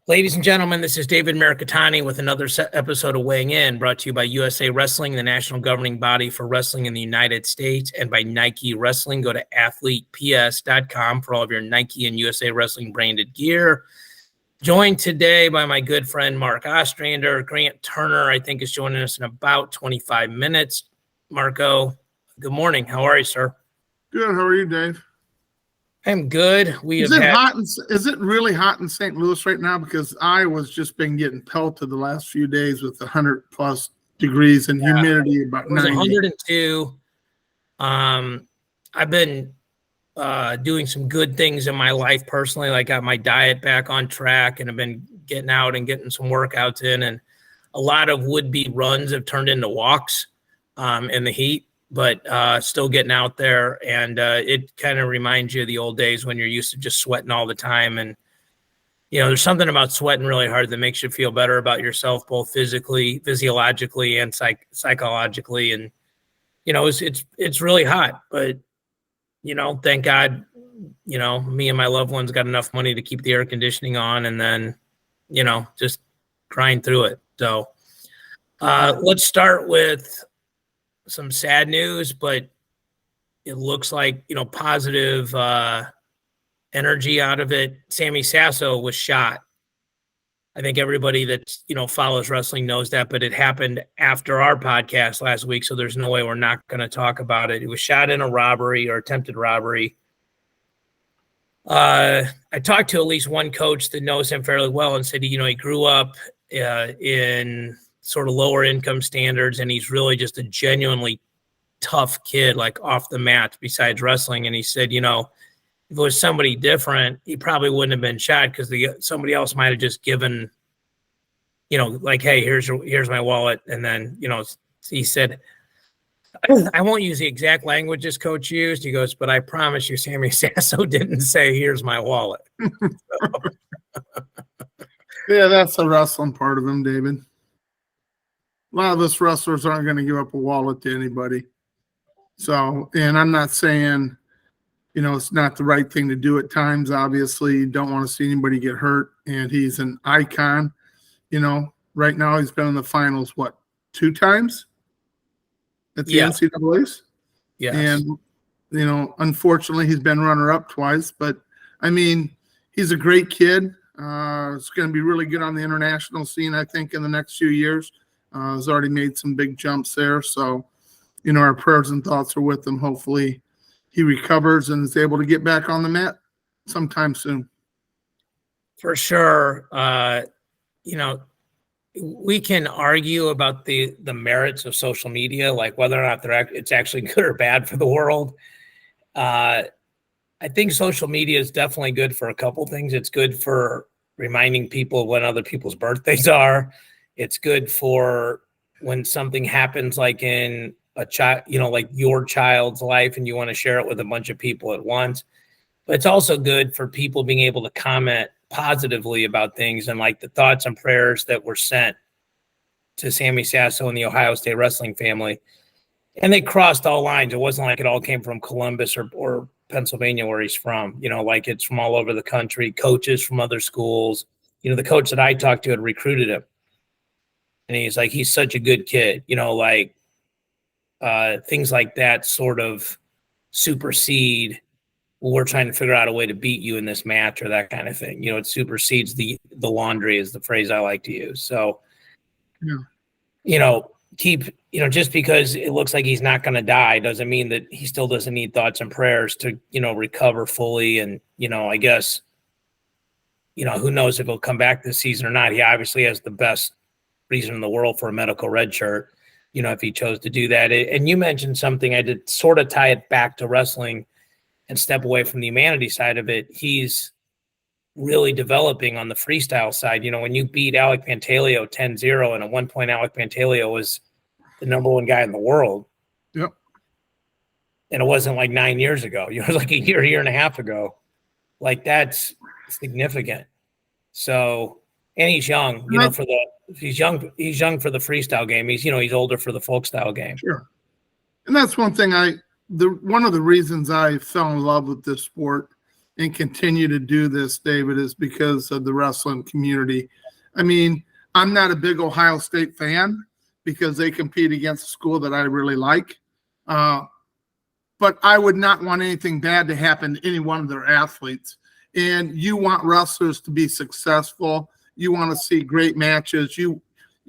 Ladies and gentlemen, this is David Mirikitani with another episode of Weighing In, brought to you by USA Wrestling, the national governing body for wrestling in the United States, and by Nike Wrestling. Go to athleteps.com for all of your Nike and USA Wrestling branded gear. Joined today by my good friend Mark Ostrander. Grant Turner, I think, is joining us in about 25 minutes. Marco, good morning. How are you, sir? Good. How are you, Dave? I'm good. Is it really hot in St. Louis right now? Because I was just been getting pelted the last few days with 100 plus degrees and humidity about 90. 102. I've been doing some good things in my life personally. Like got my diet back on track and have been getting out and getting some workouts in. And a lot of would-be runs have turned into walks in the heat. But still getting out there, and it kind of reminds you of the old days when you're used to just sweating all the time. And, you know, there's something about sweating really hard that makes you feel better about yourself, both physically, physiologically, and psychologically. And, you know, it's really hot. But, you know, thank God, you know, me and my loved ones got enough money to keep the air conditioning on and then, you know, just grind through it. So let's start with some sad news, but it looks like, you know, positive energy out of it. Sammy Sasso was shot. I think everybody that, you know, follows wrestling knows that, but it happened after our podcast last week, so there's no way we're not going to talk about it. He was shot in a robbery or attempted robbery. I talked to at least one coach that knows him fairly well and said, you know, he grew up in sort of lower income standards, and he's really just a genuinely tough kid, like off the mat besides wrestling. And he said, you know, if it was somebody different, he probably wouldn't have been shot because somebody else might have just given, you know, like, hey, here's my wallet. And then, you know, he said, I won't use the exact language this coach used. He goes, but I promise you, Sammy Sasso didn't say, here's my wallet. Yeah, that's the wrestling part of him, David. A lot of us wrestlers aren't going to give up a wallet to anybody. So, and I'm not saying, you know, it's not the right thing to do at times. Obviously, you don't want to see anybody get hurt. And he's an icon. You know, right now he's been in the finals, 2 times at the NCAAs? Yes. And, you know, unfortunately, he's been runner-up twice. But, I mean, he's a great kid. It's going to be really good on the international scene, I think, in the next few years. Has already made some big jumps there. So, you know, our prayers and thoughts are with him. Hopefully he recovers and is able to get back on the mat sometime soon. For sure. You know, we can argue about the merits of social media, like whether or not it's actually good or bad for the world. I think social media is definitely good for a couple things. It's good for reminding people when other people's birthdays are. It's good for when something happens like in a child, you know, like your child's life, and you want to share it with a bunch of people at once. But it's also good for people being able to comment positively about things, and like the thoughts and prayers that were sent to Sammy Sasso and the Ohio State wrestling family. And they crossed all lines. It wasn't like it all came from Columbus or Pennsylvania, where he's from, you know, like it's from all over the country, coaches from other schools. You know, the coach that I talked to had recruited him. And he's like, he's such a good kid, you know, like things like that sort of supersede, well, we're trying to figure out a way to beat you in this match or that kind of thing. You know, it supersedes the laundry is the phrase I like to use. So, you know, just because it looks like he's not going to die doesn't mean that he still doesn't need thoughts and prayers to, you know, recover fully. And, you know, I guess, you know, who knows if he'll come back this season or not. He obviously has the best reason in the world for a medical red shirt, you know, if he chose to do that. And you mentioned something, I did sort of tie it back to wrestling and step away from the humanity side of it. He's really developing on the freestyle side. You know, when you beat Alec Pantaleo 10-0, and at one point Alec Pantaleo was the number 1 guy in the world. Yep. And it wasn't like 9 years ago. You know, it was like a year and a half ago. Like, that's significant. So, and he's young, you know, he's young for the freestyle game. He's older for the folk style game. Sure. And that's one thing one of the reasons I fell in love with this sport and continue to do this, David, is because of the wrestling community. I mean, I'm not a big Ohio State fan because they compete against a school that I really like. But I would not want anything bad to happen to any one of their athletes. And you want wrestlers to be successful. You want to see great matches. You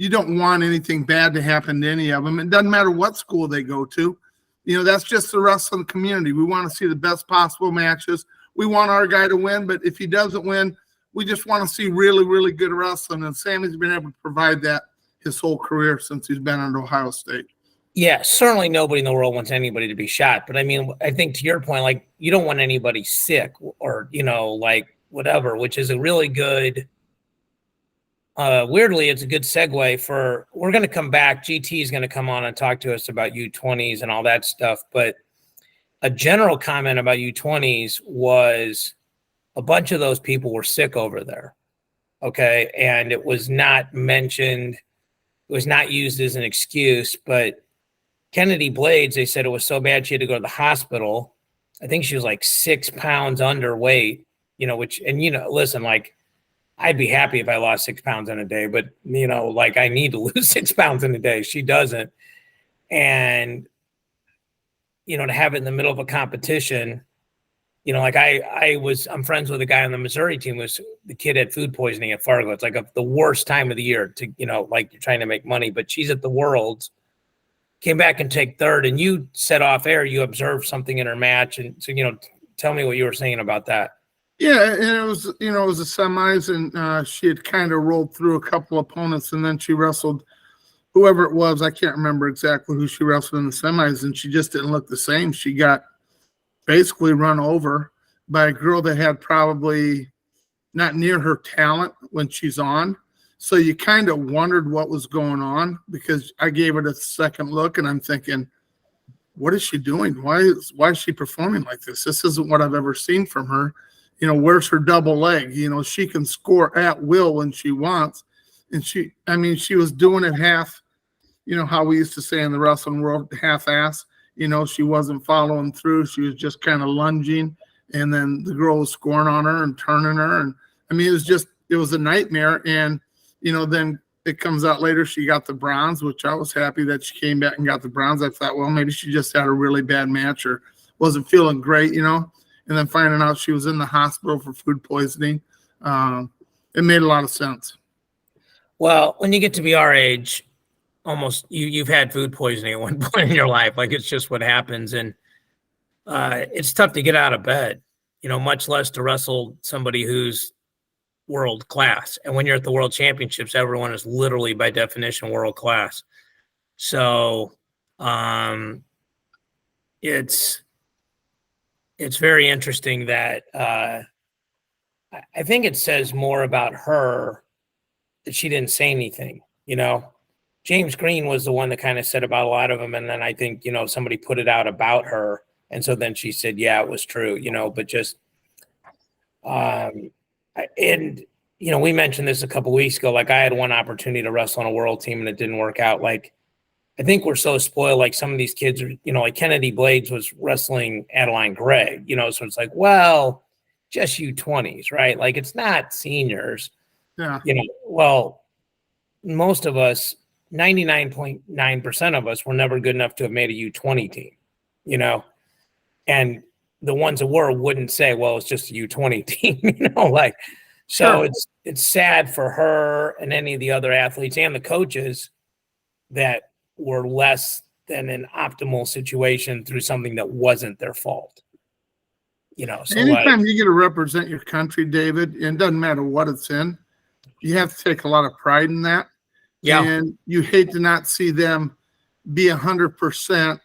don't want anything bad to happen to any of them. It doesn't matter what school they go to. You know, that's just the wrestling community. We want to see the best possible matches. We want our guy to win, but if he doesn't win, we just want to see really, really good wrestling. And Sammy's been able to provide that his whole career since he's been at Ohio State. Yeah, certainly nobody in the world wants anybody to be shot. But I mean, I think to your point, like, you don't want anybody sick or, you know, like whatever, which is a really good, weirdly, it's a good segue for, we're going to come back. GT is going to come on and talk to us about U20s and all that stuff. But a general comment about U20s was a bunch of those people were sick over there. Okay. And it was not mentioned. It was not used as an excuse, but Kennedy Blades, they said it was so bad she had to go to the hospital. I think she was like 6 pounds underweight, you know, which, and, you know, listen, like, I'd be happy if I lost 6 pounds in a day, but, you know, like, I need to lose 6 pounds in a day. She doesn't. And, you know, to have it in the middle of a competition, you know, like I'm friends with a guy on the Missouri team. The kid had food poisoning at Fargo. It's like the worst time of the year to, you know, like, you're trying to make money, but she's at the Worlds, came back and take third, and you said off air, you observed something in her match. And so, you know, tell me what you were saying about that. Yeah. And it was, you know, it was the semis, and she had kind of rolled through a couple opponents, and then she wrestled whoever it was. I can't remember exactly who she wrestled in the semis, and she just didn't look the same. She got basically run over by a girl that had probably not near her talent when she's on. So you kind of wondered what was going on, because I gave it a second look and I'm thinking, what is she doing? Why is she performing like this? This isn't what I've ever seen from her. You know, where's her double leg? You know, she can score at will when she wants. And she was doing it half, you know, how we used to say in the wrestling world, half-ass. You know, she wasn't following through. She was just kind of lunging, and then the girl was scoring on her and turning her. And I mean, it was a nightmare. And, you know, then it comes out later she got the bronze, which I was happy that she came back and got the bronze. I thought, well, maybe she just had a really bad match or wasn't feeling great, you know. And then finding out she was in the hospital for food poisoning, it made a lot of sense. Well, when you get to be our age, almost you've had food poisoning at one point in your life. Like, it's just what happens. And it's tough to get out of bed, you know, much less to wrestle somebody who's world class. And when you're at the world championships, everyone is literally by definition world class. So it's very interesting that I think it says more about her that she didn't say anything, you know. James Green was the one that kind of said about a lot of them. And then I think, you know, somebody put it out about her. And so then she said, yeah, it was true, you know, but just, and, you know, we mentioned this a couple of weeks ago. Like, I had one opportunity to wrestle on a world team and it didn't work out. Like, I think we're so spoiled. Like, some of these kids are, you know, like Kennedy Blades was wrestling Adeline Gregg, you know, so it's like, well, just U20s, right? Like, it's not seniors. Yeah. You know, well, most of us, 99.9% of us were never good enough to have made a U20 team, you know, and the ones that were wouldn't say, well, it's just a U20 team, you know, like, so Sure. it's sad for her and any of the other athletes and the coaches that were less than an optimal situation through something that wasn't their fault, you know. So anytime you get to represent your country, David, and it doesn't matter what it's in, you have to take a lot of pride in that. Yeah. And you hate to not see them be 100%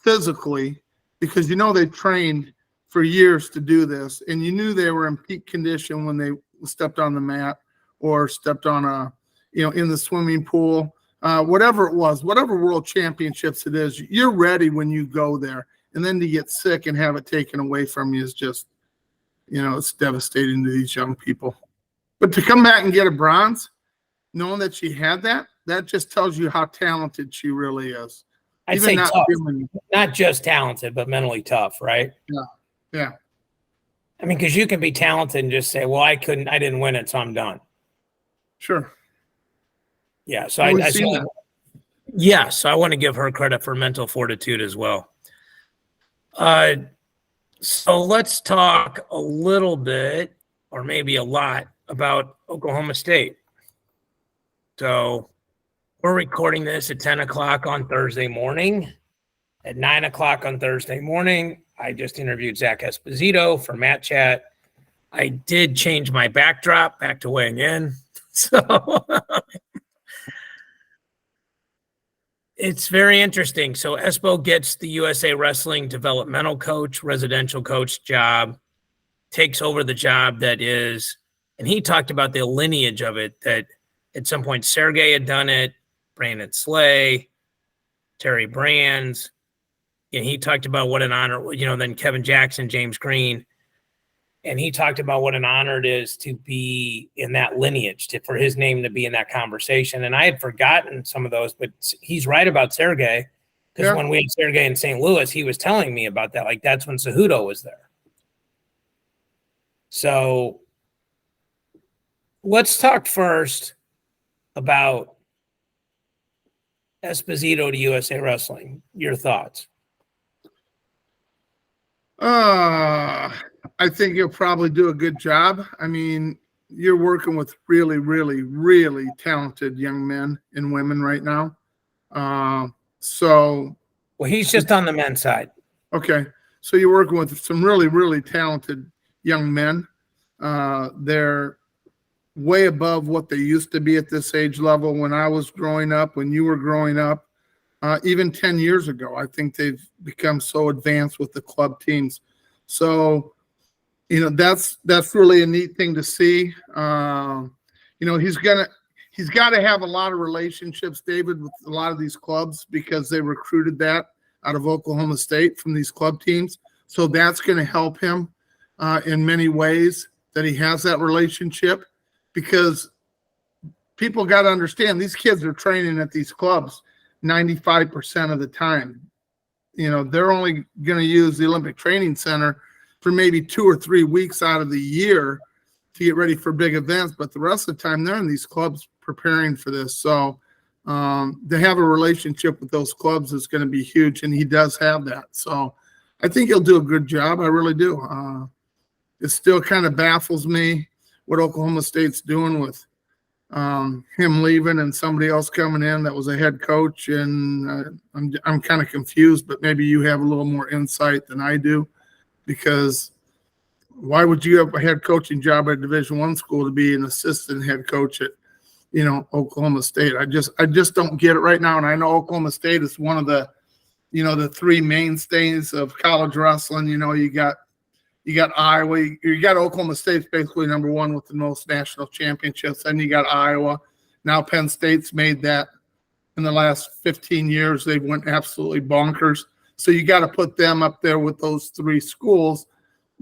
physically, because, you know, they trained for years to do this, and you knew they were in peak condition when they stepped on the mat or stepped on in the swimming pool, whatever it was, whatever world championships it is, you're ready when you go there. And then to get sick and have it taken away from you is just, you know, it's devastating to these young people. But to come back and get a bronze, knowing that she had that just tells you how talented she really is. I'd say tough, not just talented, but mentally tough, right? Yeah. I mean, because you can be talented and just say, well, I didn't win it, so I'm done. Sure. Yeah. So We've I seen that. yeah. So I want to give her credit for mental fortitude as well. So let's talk a little bit, or maybe a lot, about Oklahoma State. So we're recording this at 10 o'clock on Thursday morning. At 9 o'clock on Thursday morning, I just interviewed Zack Esposito for Matt Chat. I did change my backdrop back to weighing in. So it's very interesting. So Espo gets the USA Wrestling developmental coach, residential coach job, takes over the job that is, and he talked about the lineage of it, that at some point Sergey had done it, Brandon Slay, Terry Brands, and he talked about what an honor, then Kevin Jackson, James Green, and he talked about what an honor it is to be in that lineage, for his name to be in that conversation. And I had forgotten some of those, but he's right about Sergey, because when we had Sergey in St. Louis, he was telling me about that. Like, that's when Cejudo was there. So let's talk first about Esposito to USA Wrestling. Your thoughts? I think you'll probably do a good job. I mean, you're working with really, really, really talented young men and women right now. Well, he's just on the men's side. Okay. So you're working with some really, really talented young men. They're way above what they used to be at this age level when I was growing up, when you were growing up, even 10 years ago. I think they've become so advanced with the club teams. So, that's really a neat thing to see. He's got to have a lot of relationships, David, with a lot of these clubs, because they recruited that out of Oklahoma State from these club teams. So that's going to help him in many ways, that he has that relationship, because people got to understand these kids are training at these clubs 95% of the time. They're only going to use the Olympic Training Center for maybe 2 or 3 weeks out of the year to get ready for big events. But the rest of the time, they're in these clubs preparing for this. So to have a relationship with those clubs is going to be huge, and he does have that. So I think he'll do a good job. I really do. It still kind of baffles me what Oklahoma State's doing with him leaving and somebody else coming in that was a head coach, and I'm kind of confused, but maybe you have a little more insight than I do, because why would you have a head coaching job at a Division I school to be an assistant head coach at Oklahoma State? I just don't get it right now. And I know Oklahoma State is one of the the three mainstays of college wrestling. You got Iowa, you got Oklahoma State's basically number one with the most national championships. Then you got Iowa. Now Penn State's made that in the last 15 years. They went absolutely bonkers. So you got to put them up there with those three schools.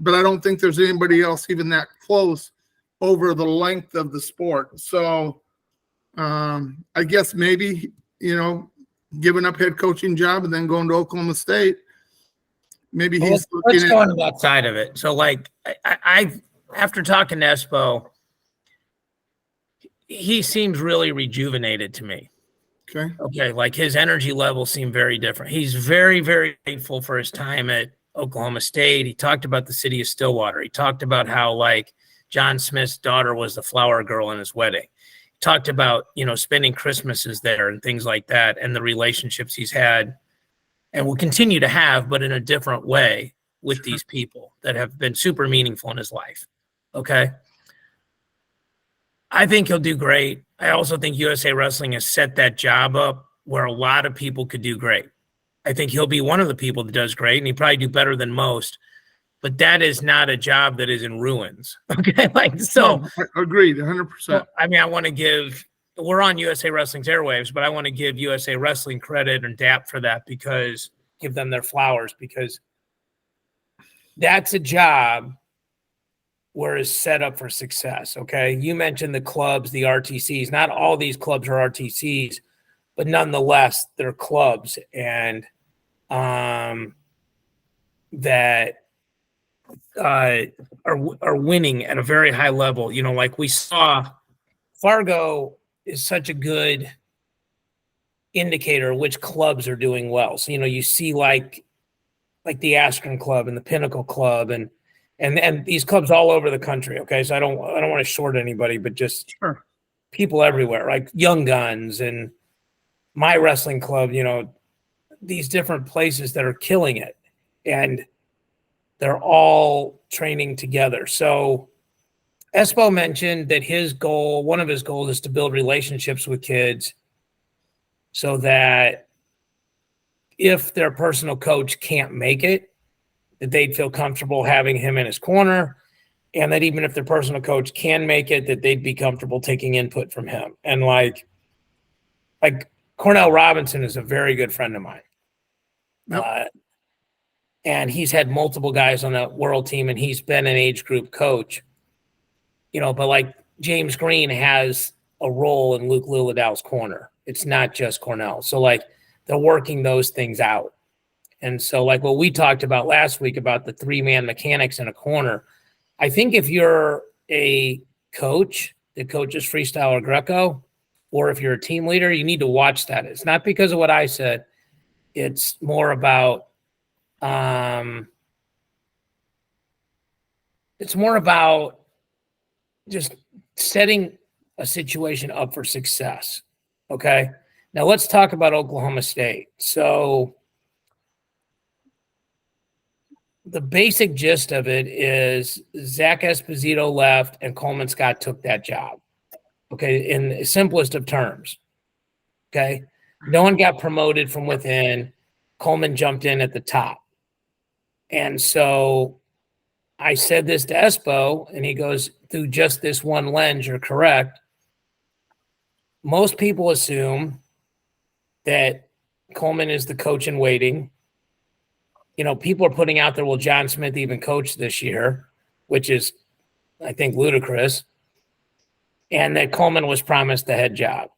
But I don't think there's anybody else even that close over the length of the sport. So I guess maybe, giving up head coaching job and then going to Oklahoma State. Maybe he's let's go on that side of it. So, like, I after talking to Espo, he seems really rejuvenated to me. Okay. Like, his energy levels seem very different. He's very, very grateful for his time at Oklahoma State. He talked about the city of Stillwater. He talked about how, like, John Smith's daughter was the flower girl in his wedding. He talked about, spending Christmases there and things like that, and the relationships he's had and will continue to have, but in a different way, with these people that have been super meaningful in his life. Okay. I think he'll do great. I also think USA Wrestling has set that job up where a lot of people could do great. I think he'll be one of the people that does great, and he probably do better than most, but that is not a job that is in ruins. Okay. Agreed. 100%. I mean, we're on USA Wrestling's airwaves, but I want to give USA Wrestling credit and DAP for that, because give them their flowers, because that's a job where it's set up for success. Okay. You mentioned the clubs, the RTCs. Not all these clubs are RTCs, but nonetheless, they're clubs, and that are winning at a very high level. You know, like we saw, Fargo is such a good indicator of which clubs are doing well. So, you know, you see like the Askren Club and the Pinnacle Club and these clubs all over the country. Okay, so I don't want to short anybody, but just Sure. people everywhere, like Young Guns and My Wrestling Club. You know, these different places that are killing it, and they're all training together. So Espo mentioned that one of his goals is to build relationships with kids so that if their personal coach can't make it, that they'd feel comfortable having him in his corner, and that even if their personal coach can make it, that they'd be comfortable taking input from him. And like Cornell Robinson is a very good friend of mine. Yep. And he's had multiple guys on the world team, and he's been an age group coach. You know, but like James Green has a role in Luke Lilladale's corner. It's not just Cornell. So like they're working those things out. And so like what we talked about last week about the 3-man mechanics in a corner, I think if you're a coach that coaches freestyle or Greco, or if you're a team leader, you need to watch that. It's not because of what I said. It's more about just setting a situation up for success. Okay. Now let's talk about Oklahoma State. So the basic gist of it is Zack Esposito left and Coleman Scott took that job. Okay. In the simplest of terms. Okay. No one got promoted from within. Coleman jumped in at the top. And so I said this to Espo, and he goes, through just this one lens, you're correct. Most people assume that Coleman is the coach in waiting. You know, people are putting out there, well, John Smith even coached this year, which is, I think, ludicrous. And that Coleman was promised the head job.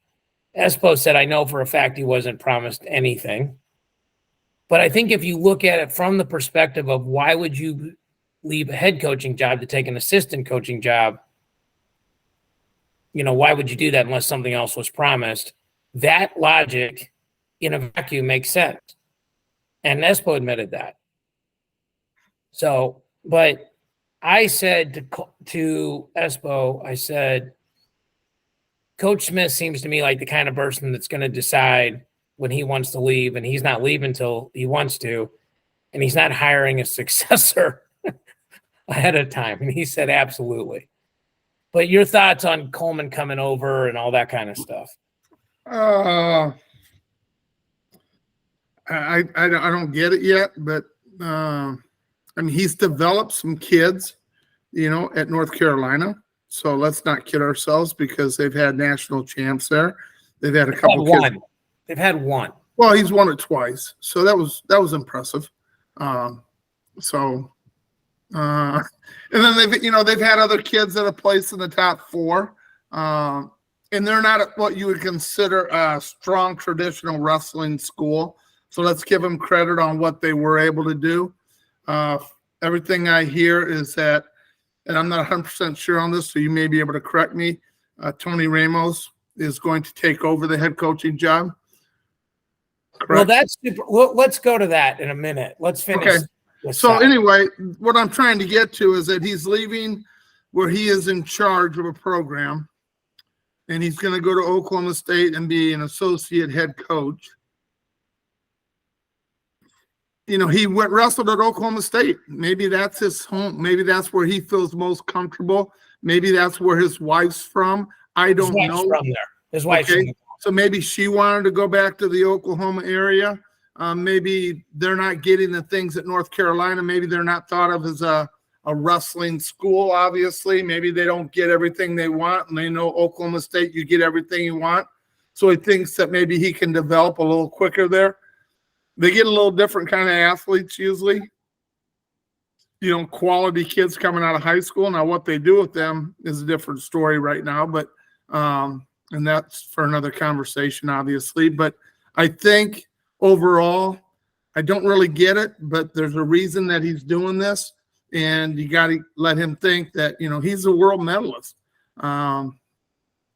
Espo said, I know for a fact he wasn't promised anything. But I think if you look at it from the perspective of why would you leave a head coaching job to take an assistant coaching job, you know, why would you do that unless something else was promised? That logic in a vacuum makes sense. And Espo admitted that. So, but I said to Espo, I said, Coach Smith seems to me like the kind of person that's going to decide when he wants to leave, and he's not leaving until he wants to, and he's not hiring a successor ahead of time. And he said, absolutely. But your thoughts on Coleman coming over and all that kind of stuff? I don't get it yet, but I mean, he's developed some kids, you know, at North Carolina. So let's not kid ourselves because they've had national champs there. They've had a couple kids. They've had one. Well, he's won it twice, so that was impressive. And then they've had other kids that have placed in the top 4, and they're not at what you would consider a strong traditional wrestling school. So let's give them credit on what they were able to do. Everything I hear is that, and I'm not 100% sure on this, so you may be able to correct me. Tony Ramos is going to take over the head coaching job. Correct? Well, that's super. Well, let's go to that in a minute. Let's finish. Okay. So anyway, what I'm trying to get to is that he's leaving where he is in charge of a program, and he's going to go to Oklahoma State and be an associate head coach. You know, he wrestled at Oklahoma State. Maybe that's his home. Maybe that's where he feels most comfortable. Maybe that's where his wife's from. I don't know. From there. His wife's okay. So maybe she wanted to go back to the Oklahoma area. Maybe they're not getting the things at North Carolina. Maybe they're not thought of as a wrestling school, obviously. Maybe they don't get everything they want, and they know Oklahoma State, you get everything you want. So he thinks that maybe he can develop a little quicker there. They get a little different kind of athletes usually. You know, quality kids coming out of high school. Now, what they do with them is a different story right now, but and that's for another conversation, obviously. But I think overall, I don't really get it, but there's a reason that he's doing this. and you got to let him think that, he's a world medalist.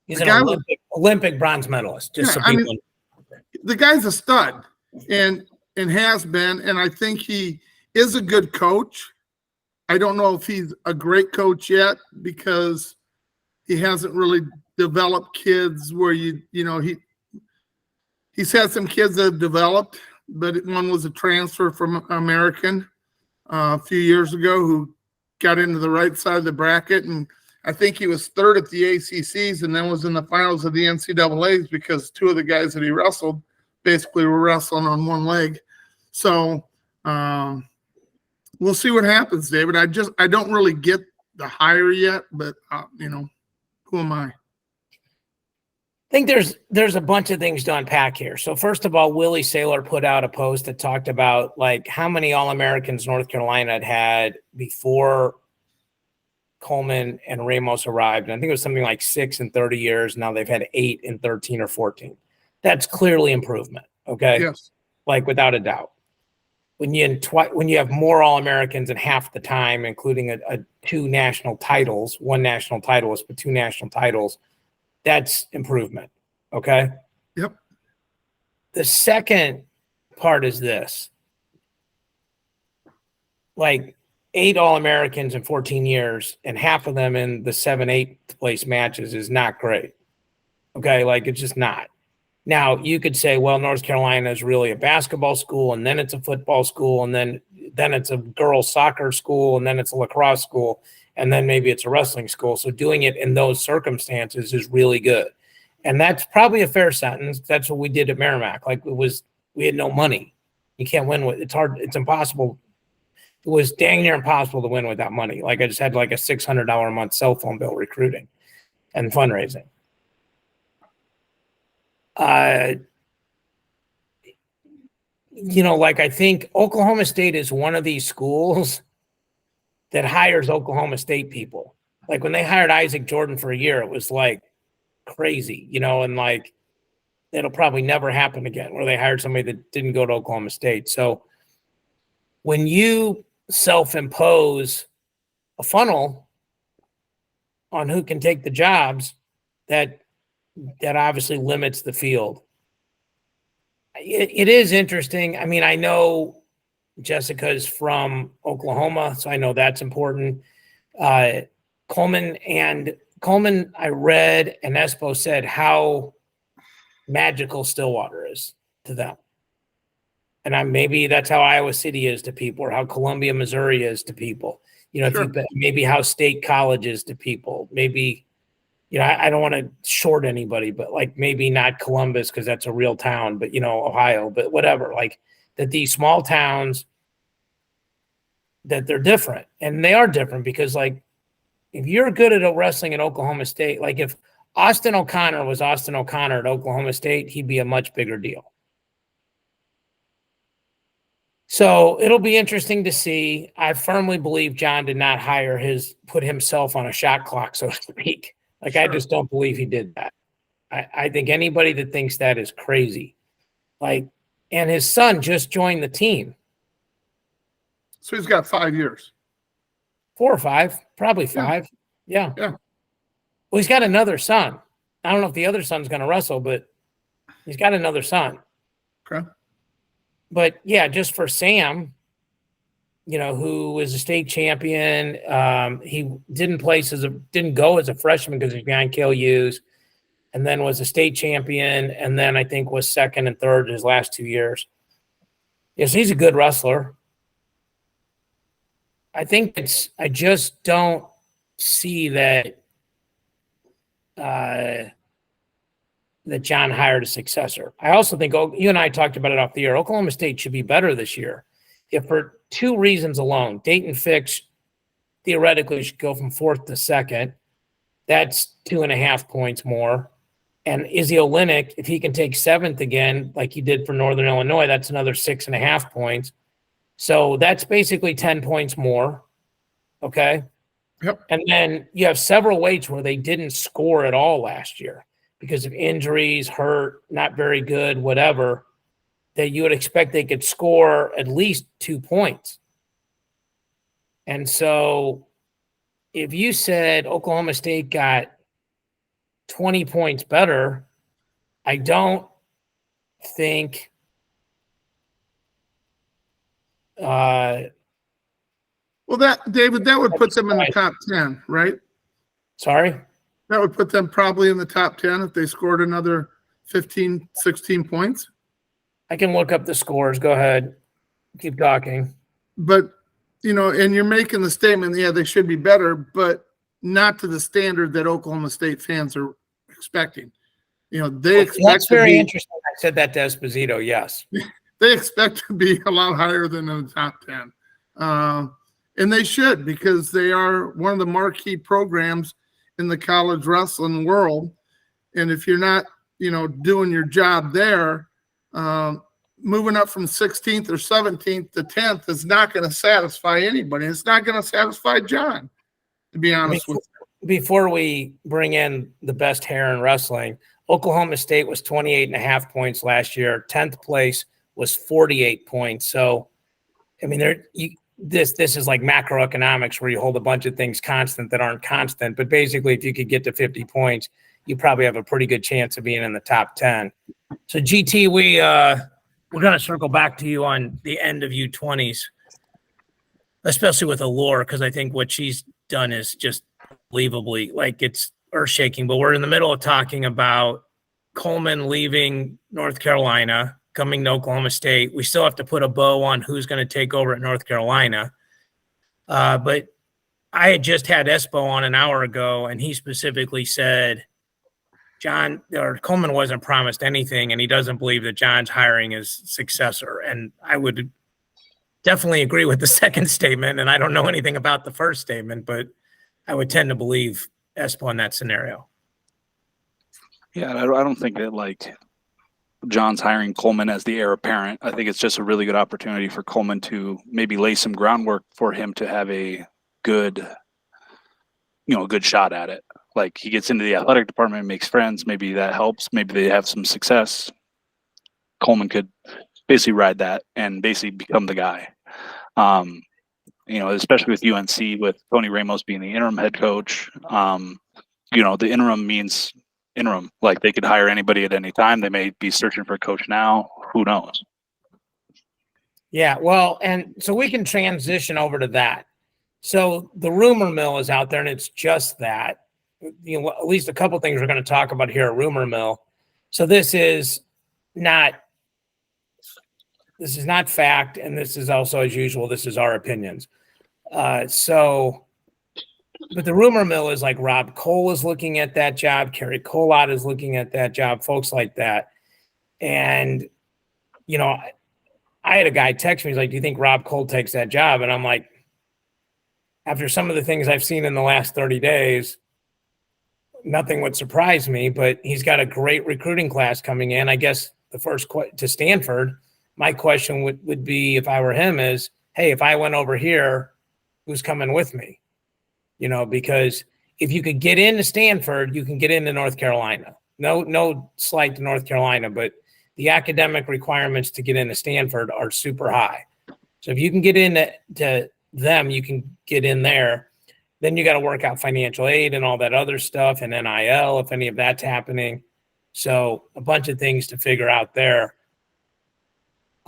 He's the an guy Olympic bronze medalist. Just Yeah, so I people. the guy's a stud and has been, and I think he is a good coach. I don't know if he's a great coach yet because he hasn't really developed kids where he's had some kids that have developed, but one was a transfer from American a few years ago who got into the right side of the bracket, and I think he was third at the ACCs and then was in the finals of the NCAAs because two of the guys that he wrestled basically were wrestling on one leg. So we'll see what happens, David. I don't really get the hire yet, but who am I? I think there's a bunch of things to unpack here. So first of all, Willie Saylor put out a post that talked about like how many All-Americans North Carolina had before Coleman and Ramos arrived. And I think it was something like 6 in 30 years. Now they've had 8 in 13 or 14. That's clearly improvement. Okay. Yes. Like without a doubt. When you have more All-Americans in half the time, including two national titles, one national titleist, but 2 national titles, that's improvement. Okay. Yep. The second part is this. Like 8 All-Americans in 14 years and half of them in the 7-8 place matches is not great. Okay. Like it's just not. Now you could say, well, North Carolina is really a basketball school and then it's a football school and then it's a girls soccer school and then it's a lacrosse school and then maybe it's a wrestling school. So doing it in those circumstances is really good. And that's probably a fair sentence. That's what we did at Merrimack. Like we had no money. You can't win with, it's hard. It's impossible. It was dang near impossible to win without money. Like I just had like a $600 a month cell phone bill recruiting and fundraising. Like I think Oklahoma State is one of these schools that hires Oklahoma State people. Like when they hired Isaac Jordan for a year, it was like crazy, and like it'll probably never happen again where they hired somebody that didn't go to Oklahoma State. So when you self-impose a funnel on who can take the jobs, that obviously limits the field. It is interesting. I mean, I know Jessica is from Oklahoma, so I know that's important. Coleman, I read, and Espo said how magical Stillwater is to them. And maybe that's how Iowa City is to people, or how Columbia, Missouri is to people. Sure. Maybe how State College is to people. Maybe, I don't want to short anybody, but like maybe not Columbus because that's a real town, but Ohio, but whatever. Like that these small towns, that they're different, and they are different because like if you're good at wrestling in Oklahoma State, like if Austin O'Connor was Austin O'Connor at Oklahoma State, he'd be a much bigger deal. So it'll be interesting to see. I firmly believe John did not put himself on a shot clock, so to speak. Like, sure. I just don't believe he did that. I think anybody that thinks that is crazy. Like, and his son just joined the team. So he's got 5 years. 4 or 5, probably 5. Yeah. Yeah. Well, he's got another son. I don't know if the other son's going to wrestle, but he's got another son. Okay. But yeah, just for Sam, who was a state champion, he didn't go as a freshman because he's behind Cale Hughes, and then was a state champion, and then I think was second and third his last 2 years. Yes, he's a good wrestler. I just don't see that that John hired a successor. I also think, you and I talked about it off the air, Oklahoma State should be better this year. If for 2 reasons alone, Dayton Fix theoretically should go from 4th to 2nd. That's 2.5 points more. And Izzy Olenek, if he can take 7th again, like he did for Northern Illinois, that's another 6.5 points. So that's basically 10 points more. Okay. Yep. And then you have several weights where they didn't score at all last year because of injuries, hurt, not very good, whatever, that you would expect they could score at least 2 points. And so if you said Oklahoma State got 20 points better, I don't think Well, that David, that would put them in the top 10, right? sorry. That would put them probably in the top 10 if they scored another 15, 16 points. I can look up the scores. Go ahead. Keep talking. But, and you're making the statement, yeah, they should be better, but not to the standard that Oklahoma State fans are expecting. They expect That's very to be, interesting. I said that to Esposito. Yes. they expect to be a lot higher than in the top 10. And they should, because they are one of the marquee programs in the college wrestling world. And if you're not, doing your job there, moving up from 16th or 17th to 10th is not going to satisfy anybody. It's not going to satisfy John, to be honest with you. Before we bring in the best hair in wrestling, Oklahoma State was 28.5 points last year. 10th place was 48 points. So, I mean, this is like macroeconomics where you hold a bunch of things constant that aren't constant. But basically, if you could get to 50 points, you probably have a pretty good chance of being in the top 10. So, GT, we're going to circle back to you on the end of U20s, especially with Allure, because I think what she's done is just unbelievably, like, it's earth-shaking. But we're in the middle of talking about Coleman leaving North Carolina, coming to Oklahoma State. We still have to put a bow on who's going to take over at North Carolina. But I had just had Espo on an hour ago, and he specifically said Coleman wasn't promised anything, and he doesn't believe that John's hiring his successor. And I would definitely agree with the second statement, and I don't know anything about the first statement, but I would tend to believe Espo in that scenario. Yeah, I don't think that John's hiring Coleman as the heir apparent. I think it's just a really good opportunity for Coleman to maybe lay some groundwork for him to have a good shot at it. Like, he gets into the athletic department, makes friends. Maybe that helps. Maybe they have some success. Coleman could basically ride that and basically become the guy. Especially with UNC, with Tony Ramos being the interim head coach. The interim means interim. Like, they could hire anybody at any time. They may be searching for a coach now. Who knows? Yeah, well, and so we can transition over to that. So the rumor mill is out there, and it's just that. At least a couple things we're going to talk about here at Rumor Mill. So this is not fact, and this is also, as usual, this is our opinions. But the rumor mill is like Rob Cole is looking at that job, Kerry Colott is looking at that job, folks like that. And, I had a guy text me, he's like, do you think Rob Cole takes that job? And I'm like, after some of the things I've seen in the last 30 days, nothing would surprise me, but he's got a great recruiting class coming in. I guess the first to Stanford, my question would be, if I were him, is, hey, if I went over here, who's coming with me? Because if you could get into Stanford, you can get into North Carolina. No slight to North Carolina, but the academic requirements to get into Stanford are super high. So if you can get into them, you can get in there. Then you got to work out financial aid and all that other stuff, and NIL, if any of that's happening. So a bunch of things to figure out there.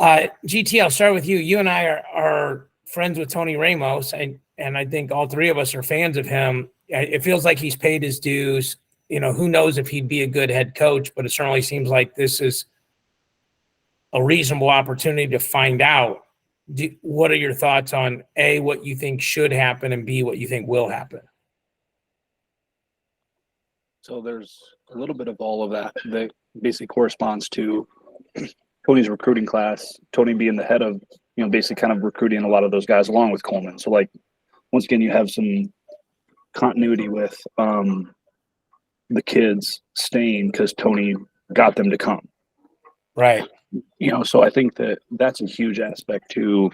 GT, I'll start with you. You and I are friends with Tony Ramos, and I think all three of us are fans of him. It feels like he's paid his dues. Who knows if he'd be a good head coach, but it certainly seems like this is a reasonable opportunity to find out. What are your thoughts on A, what you think should happen, and B, what you think will happen? So there's a little bit of all of that basically corresponds to Tony's recruiting class, Tony being the head of, basically kind of recruiting a lot of those guys along with Coleman. So, once again, you have some continuity with the kids staying because Tony got them to come. Right. So I think that's a huge aspect to,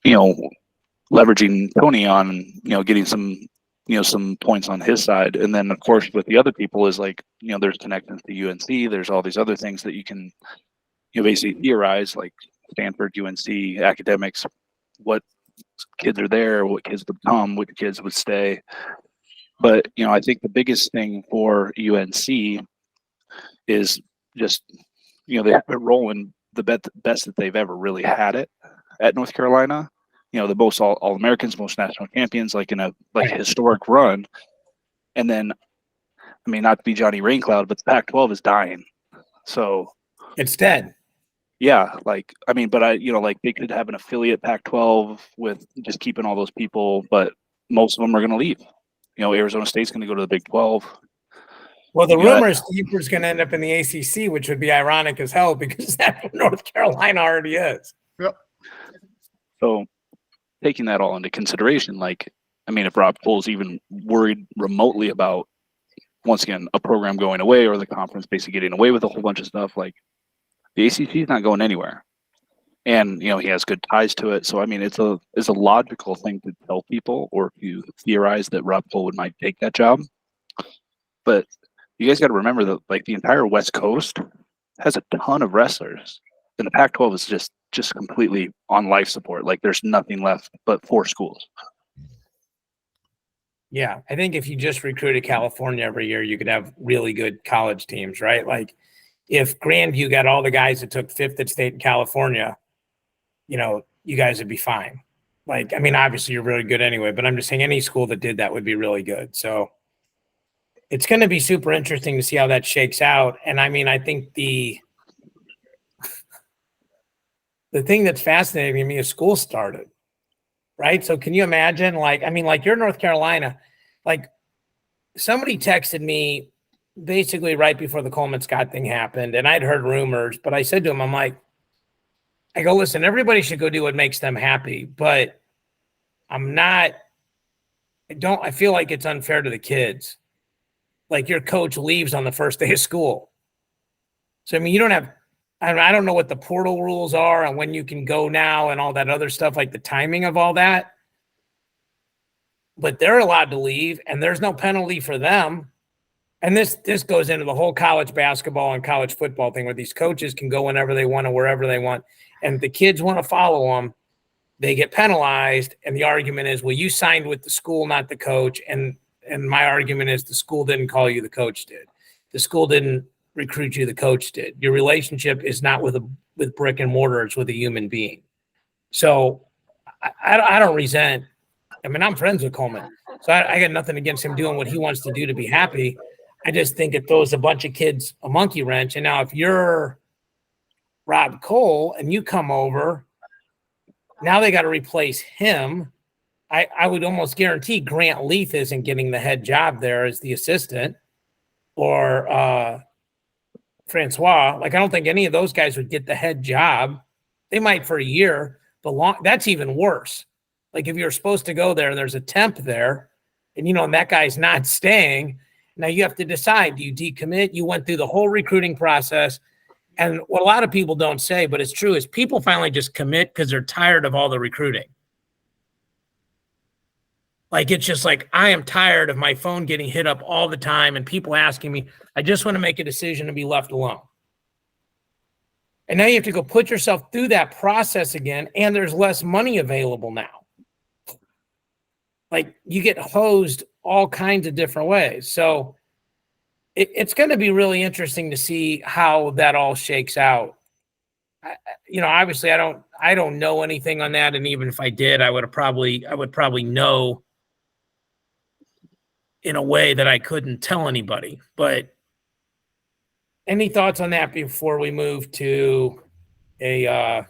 leveraging Tony on, getting some points on his side. And then, of course, with the other people is there's connections to UNC. There's all these other things that you can, basically theorize, like Stanford, UNC, academics, what kids are there, what kids would come, which kids would stay. But, I think the biggest thing for UNC is just, they have it rolling the best that they've ever really had it at North Carolina. The most all-Americans, most national champions, like in a historic run. And then, not to be Johnny Raincloud, but the Pac-12 is dying. So it's dead. Yeah, but they could have an affiliate Pac-12 with just keeping all those people, but most of them are going to leave. Arizona State's going to go to the Big 12. Well, the rumor is Steeper's going to end up in the ACC, which would be ironic as hell because that's what North Carolina already is. Yep. So taking that all into consideration, if Rob Cole's even worried remotely about, once again, a program going away or the conference basically getting away with a whole bunch of stuff, the ACC is not going anywhere. And, he has good ties to it. So, it's a logical thing to tell people, or if you theorize that Rob Cole might take that job. But you guys got to remember that, the entire West Coast has a ton of wrestlers. And the Pac-12 is just completely on life support. There's nothing left but 4 schools. Yeah, I think if you just recruited California every year, you could have really good college teams, right? If Grandview got all the guys that took 5th at state in California, you guys would be fine. Obviously you're really good anyway, but I'm just saying any school that did that would be really good. So it's going to be super interesting to see how that shakes out. And I think the thing that's fascinating to me is school started, right? So can you imagine, you're in North Carolina, somebody texted me basically right before the Coleman Scott thing happened, and I'd heard rumors, but I said to him, I go, listen, everybody should go do what makes them happy, but I feel like it's unfair to the kids. Your coach leaves on the first day of school. So, you don't have, I don't know what the portal rules are and when you can go now and all that other stuff, the timing of all that, but they're allowed to leave and there's no penalty for them. And this goes into the whole college basketball and college football thing where these coaches can go whenever they want and wherever they want. And if the kids want to follow them, they get penalized. And the argument is, well, you signed with the school, not the coach. And my argument is the school didn't call you, the coach did. The school didn't recruit you, the coach did. Your relationship is not with brick and mortar, it's with a human being. So I don't resent. I'm friends with Coleman. So I got nothing against him doing what he wants to do to be happy. I just think it throws a bunch of kids a monkey wrench. And now if you're Rob Cole and you come over, now they got to replace him. I would almost guarantee Grant Leith isn't getting the head job there as the assistant, or Francois. I don't think any of those guys would get the head job. They might for a year, but that's even worse. If you're supposed to go there and there's a temp there and, and that guy's not staying, now you have to decide, do you decommit? You went through the whole recruiting process. And what a lot of people don't say, but it's true, is people finally just commit because they're tired of all the recruiting. It's just I am tired of my phone getting hit up all the time and people asking me, I just want to make a decision and be left alone. And now you have to go put yourself through that process again, and there's less money available now. You get hosed all kinds of different ways. So it's going to be really interesting to see how that all shakes out. Obviously I don't know anything on that. And even if I did, I would probably know in a way that I couldn't tell anybody. But any thoughts on that before we move to all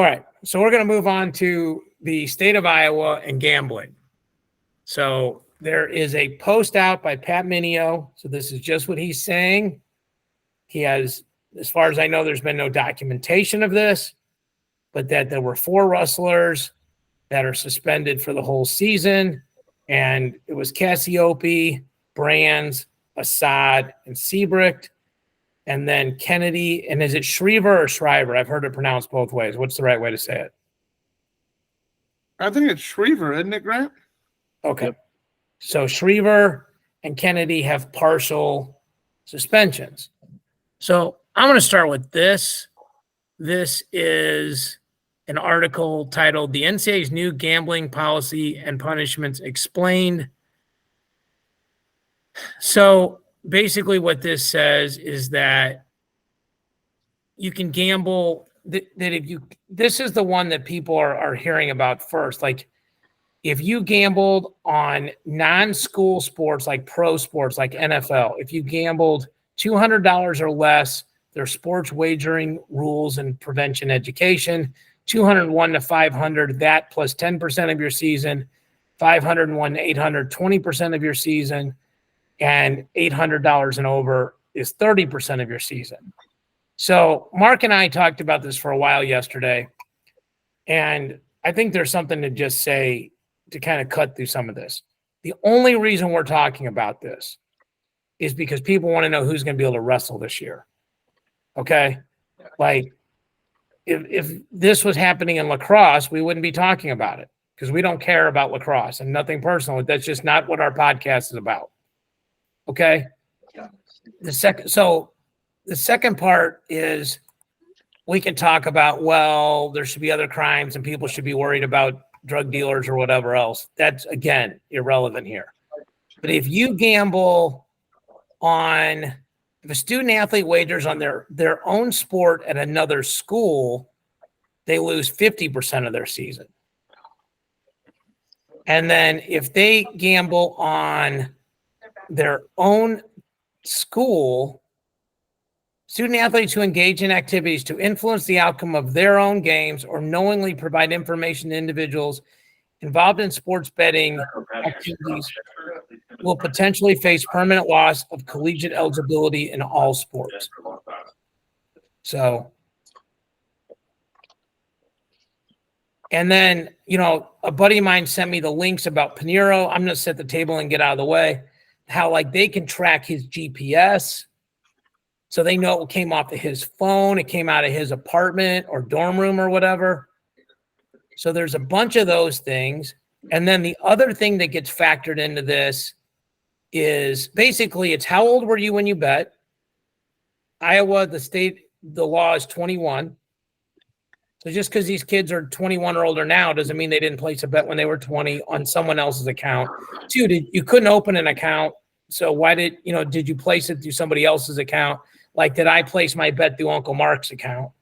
right. So we're going to move on to the state of Iowa and gambling. So there is a post out by Pat Minio. So this is just what he's saying. He has, as far as I know, there's been no documentation of this, but that there were 4 wrestlers that are suspended for the whole season. And it was Cassiope, Brands, Assad, and Seabricht. And then Kennedy. And is it Shriver or Shriver? I've heard it pronounced both ways. What's the right way to say it? I think it's Shriver, isn't it, Grant? Okay. So Shriver and Kennedy have partial suspensions. So I'm going to start with this. This is an article titled "The NCAA's New Gambling Policy and Punishments Explained." So basically what this says is that you can gamble, that if you, this is the one that people are hearing about first. Like if you gambled on non-school sports, like pro sports, like NFL, if you gambled $200 or less, there's sports wagering rules and prevention education, 201 to 500, that plus 10% of your season, 501 to 800, 20% of your season, and $800 and over is 30% of your season. So Mark and I talked about this for a while yesterday, and I think there's something to just say to kind of cut through some of this. The only reason we're talking about this is because people want to know who's going to be able to wrestle this year. Okay? Like, if this was happening in lacrosse, we wouldn't be talking about it because we don't care about lacrosse, and nothing personal. That's just not what our podcast is about. Okay? The second part is we can talk about, well, there should be other crimes and people should be worried about drug dealers or whatever else. That's, again, irrelevant here. But if you gamble on, if a student athlete wagers on their own sport at another school, they lose 50% of their season. And then if they gamble on their own school, student athletes who engage in activities to influence the outcome of their own games or knowingly provide information to individuals involved in sports betting activities will potentially face permanent loss of collegiate eligibility in all sports. So, and then, you know, a buddy of mine sent me the links about Pinheiro. I'm going to set the table and get out of the way. How, like, they can track his GPS. So they know it came off of his phone. It came out of his apartment or dorm room or whatever. So there's a bunch of those things. And then the other thing that gets factored into this is basically it's how old were you when you bet? Iowa, the law is 21. So just because these kids are 21 or older now doesn't mean they didn't place a bet when they were 20 on someone else's account. Two, you couldn't open an account. So why did you place it through somebody else's account? Like, did I place my bet through Uncle Mark's account?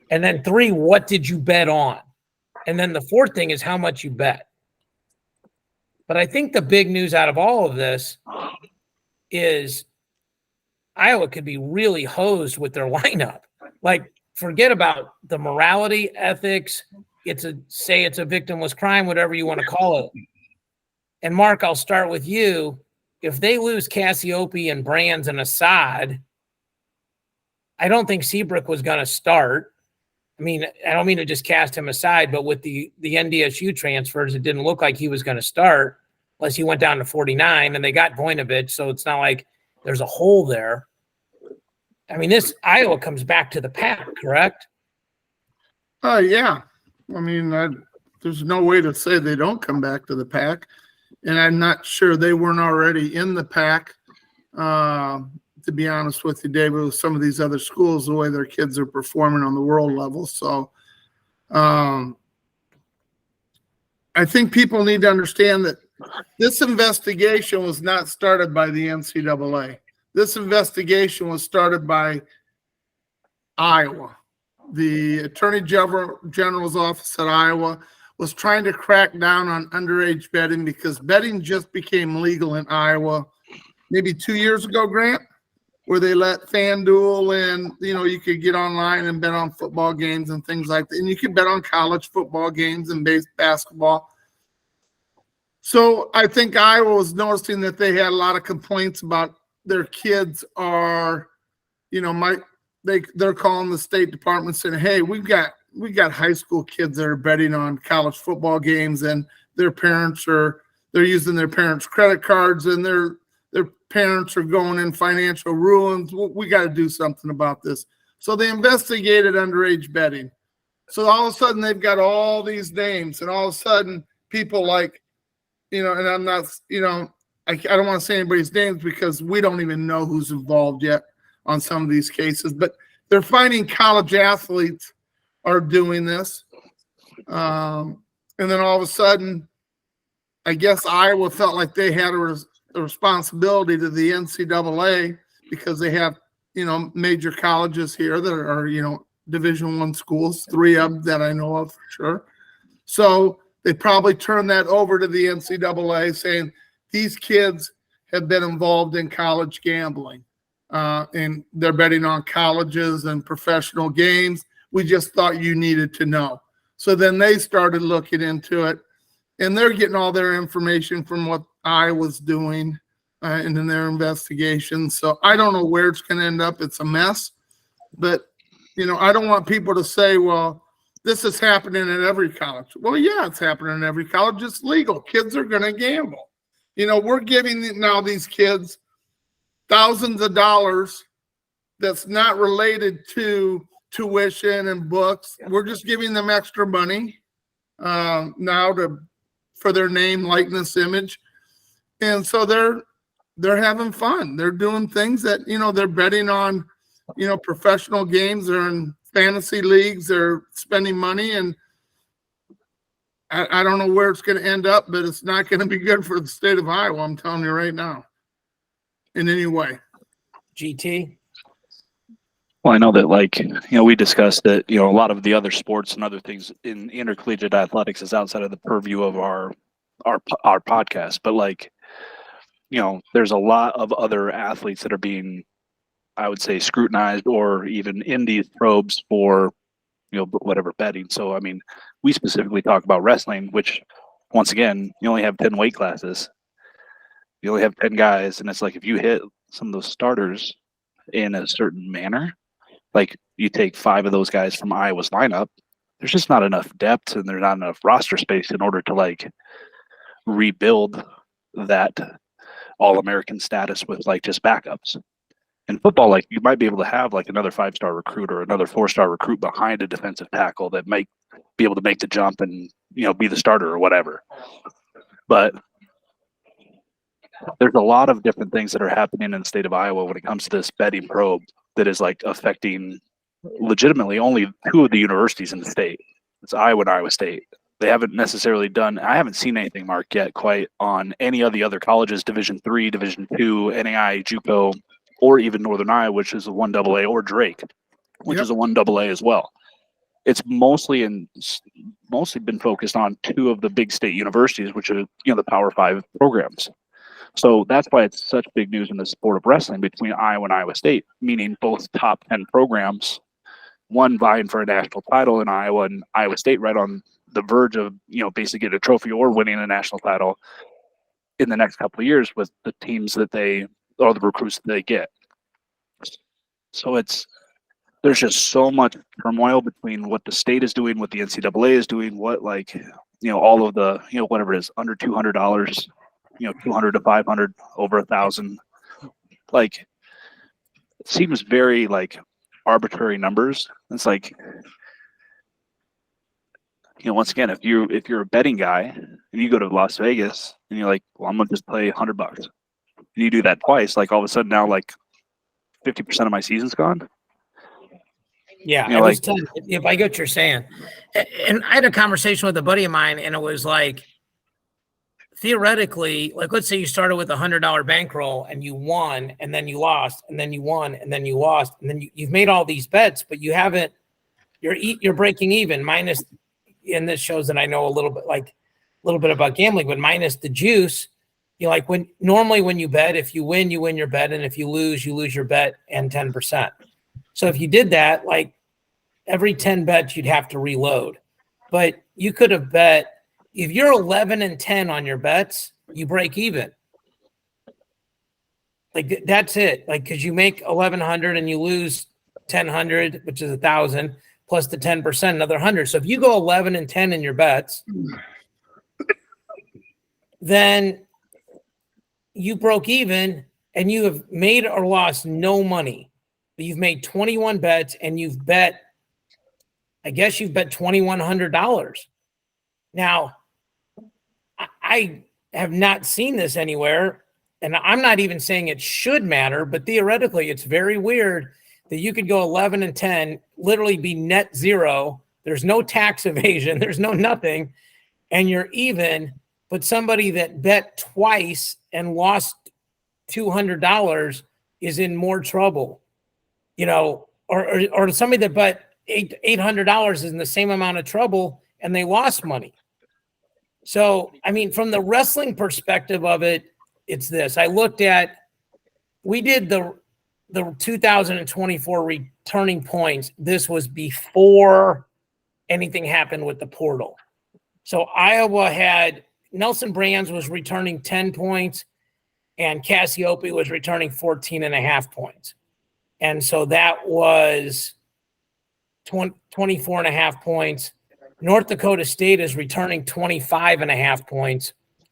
And then three, what did you bet on? And then the fourth thing is how much you bet. But I think the big news out of all of this is Iowa could be really hosed with their lineup. Like, forget about the morality, ethics. It's a victimless crime, whatever you want to call it. And Mark, I'll start with you. If they lose Cassiope and Brands and Assad, I don't think Seabrook was going to start. I mean, I don't mean to just cast him aside, but with the NDSU transfers, it didn't look like he was going to start unless he went down to 49, and they got Voinovich, so it's not like there's a hole there. I mean, this Iowa comes back to the pack, correct? Yeah. I mean, there's no way to say they don't come back to the pack. And I'm not sure they weren't already in the pack, to be honest with you, David, with some of these other schools, the way their kids are performing on the world level. So I think people need to understand that this investigation was not started by the NCAA. This investigation was started by Iowa. The Attorney General's office at Iowa was trying to crack down on underage betting because betting just became legal in Iowa maybe 2 years ago, Grant, where they let FanDuel and, you could get online and bet on football games and things like that. And you could bet on college football games and basketball. So I think Iowa was noticing that they had a lot of complaints about their kids are, they're calling the State Department saying, hey, we got high school kids that are betting on college football games, and their parents they're using their parents' credit cards, and their parents are going in financial ruins. We got to do something about this. So they investigated underage betting. So all of a sudden they've got all these names, and all of a sudden people like, and I'm not, I don't want to say anybody's names because we don't even know who's involved yet on some of these cases, but they're finding college athletes are doing this. And then all of a sudden, I guess Iowa felt like they had a responsibility to the NCAA because they have, major colleges here that are, Division I schools, 3 of them that I know of for sure. So they probably turned that over to the NCAA saying these kids have been involved in college gambling and they're betting on colleges and professional games. We just thought you needed to know. So then they started looking into it, and they're getting all their information from what I was doing and in their investigation. So I don't know where it's going to end up. It's a mess. But, I don't want people to say, well, this is happening at every college. Well, yeah, it's happening at every college. It's legal. Kids are going to gamble. We're giving now these kids thousands of dollars that's not related to tuition and books. We're just giving them extra money now for their name, likeness, image. And so they're having fun. They're doing things that, they're betting on, professional games. They're in fantasy leagues. They're spending money. And I don't know where it's going to end up, but it's not going to be good for the state of Iowa. I'm telling you right now, in any way. GT. Well, I know that, we discussed that, a lot of the other sports and other things in intercollegiate athletics is outside of the purview of our podcast. But there's a lot of other athletes that are being, I would say, scrutinized or even in these probes for, whatever betting. So, I mean, we specifically talk about wrestling, which once again, you only have 10 weight classes. You only have 10 guys. And it's like, if you hit some of those starters in a certain manner, like you take 5 of those guys from Iowa's lineup, there's just not enough depth and there's not enough roster space in order to rebuild that All-American status with just backups. In football, you might be able to have another 5-star recruit or another 4-star recruit behind a defensive tackle that might be able to make the jump and, be the starter or whatever. But there's a lot of different things that are happening in the state of Iowa when it comes to this betting probe that is affecting legitimately only 2 of the universities in the state. It's Iowa and Iowa State. They haven't necessarily I haven't seen anything, Mark, yet quite on any of the other colleges, Division III, Division II, NAI, JUCO, or even Northern Iowa, which is a 1AA, or Drake, which is a 1AA as well. It's mostly been focused on 2 of the big state universities, which are, the Power 5 programs. So that's why it's such big news in the sport of wrestling between Iowa and Iowa State, meaning both top 10 programs, one vying for a national title in Iowa and Iowa State right on the verge of, basically getting a trophy or winning a national title in the next couple of years with the teams that or the recruits that they get. So there's just so much turmoil between what the state is doing, what the NCAA is doing, what all of the, whatever it is, under $200, 200 to 500, over 1,000. It seems very arbitrary numbers. It's once again, if you're a betting guy and you go to Las Vegas and you're like, well, I'm gonna just play $100, and you do that twice, all of a sudden now 50% of my season's gone. Yeah, I was telling you, if I get what you're saying, and I had a conversation with a buddy of mine, and it was theoretically, let's say you started with $100 bankroll and you won, and then you lost, and then you won, and then you lost, and then you've made all these bets, but you haven't. You're breaking even minus, and this shows that I know a little bit about gambling, but minus the juice. When you bet, if you win your bet, and if you lose your bet and 10%. So if you did that, every 10 bets, you'd have to reload. But you could have bet, if you're 11 and 10 on your bets, you break even. That's it. Because you make 1,100 and you lose 1,000, which is 1,000, plus the 10%, another 100. So if you go 11 and 10 in your bets, then you broke even and you have made or lost no money. You've made 21 bets and you've bet $2,100. Now, I have not seen this anywhere, and I'm not even saying it should matter, but theoretically, it's very weird that you could go 11 and 10, literally be net zero. There's no tax evasion. There's no nothing. And you're even, but somebody that bet twice and lost $200 is in more trouble, or somebody that bet $800 is in the same amount of trouble and they lost money. So, I mean, from the wrestling perspective of it, it's this. We did the 2024 returning points. This was before anything happened with the portal. So Iowa had Nelson Brands was returning 10 points and Cassiope was returning 14.5 points. And so that was 24.5 points. North Dakota State is returning 25.5 points.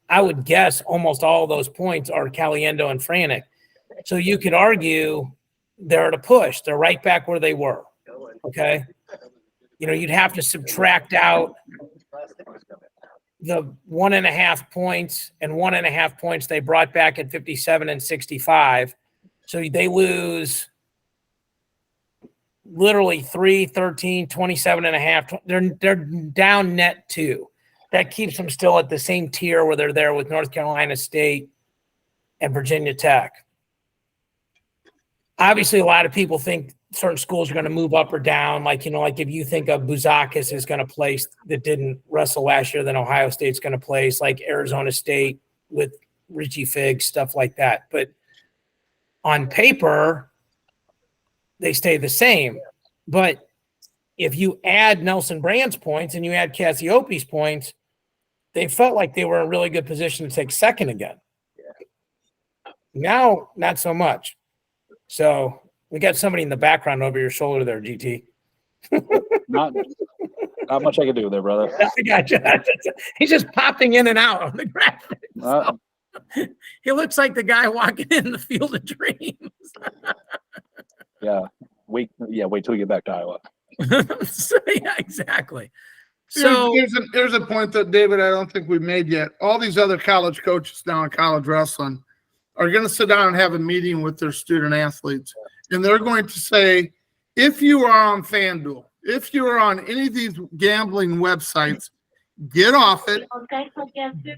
I would guess almost all of those points are Caliendo and Franek. So you could argue they're at a push. They're right back where they were. Okay. You'd have to subtract out the 1.5 points and 1.5 points they brought back at 57 and 65. So they lose literally 3, 13, 27.5. They're down net 2. That keeps them still at the same tier where they're there with North Carolina State and Virginia Tech. Obviously, a lot of people think certain schools are going to move up or down. Like if you think of Buzakis is going to place that didn't wrestle last year, then Ohio State's going to place, like Arizona State with Richie Figgs, stuff like that. But on paper, they stay the same. But if you add Nelson Brand's points and you add Cassiope's points, they felt like they were in a really good position to take second again. Now, not so much. So we got somebody in the background over your shoulder there, GT. Not much I can do there, brother. I gotcha. He's just popping in and out on the graphics. He looks like the guy walking in the Field of Dreams. Yeah. Wait till you get back to Iowa. Yeah, exactly. So there's a point that, David, I don't think we made yet. All these other college coaches now in college wrestling are going to sit down and have a meeting with their student athletes. And they're going to say, if you are on FanDuel, if you are on any of these gambling websites, get off it.